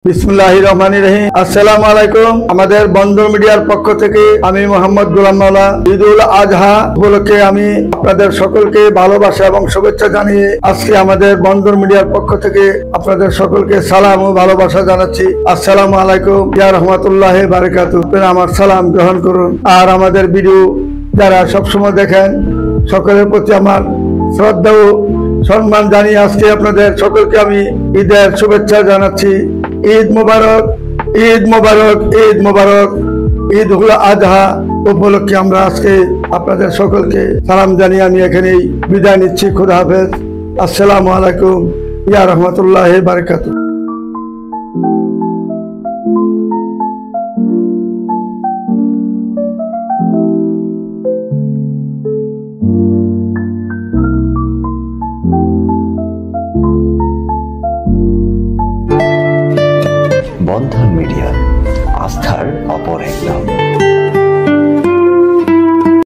বিসমিল্লাহির রহমানির রহিম। আসসালামু আলাইকুম। আমাদের বন্দর মিডিয়ার পক্ষ থেকে আমি মোহাম্মদ গোলাম মাওলা ঈদুল আজহা উপলক্ষে আমি আপনাদের সকলকে ভালোবাসা এবং শুভেচ্ছা জানিয়ে আজকে আমাদের বন্দর মিডিয়ার পক্ষ থেকে আপনাদের সকলকে সালাম ও ভালোবাসা জানাচ্ছি। আসসালামু আলাইকুম ইয়া রাহমাতুল্লাহি ওয়া বারাকাতুহু। আমার সালাম গ্রহণ করুন। আর আমাদের ভিডিও যারা সবসময় দেখেন সকলের প্রতি আমার শ্রদ্ধা ও সম্মান জানিয়ে আজকে আপনাদের সকলকে আমি ঈদের শুভেচ্ছা জানাচ্ছি। ঈদ মুবারক, ঈদ মুবারক, ঈদ মুবারক। ঈদুল আজহা উপলক্ষে আমরা আজকে আপনাদের সকলকে সালাম জানিয়ে আমি এখানেই বিদায় নিচ্ছি। খুদা হাফেজ। আসসালামু আলাইকুম ইয়া রাহমাতুল্লাহি ওয়া বারাকাতুহু। বন্ধন মিডিয়া, আস্থার অপর এক নাম।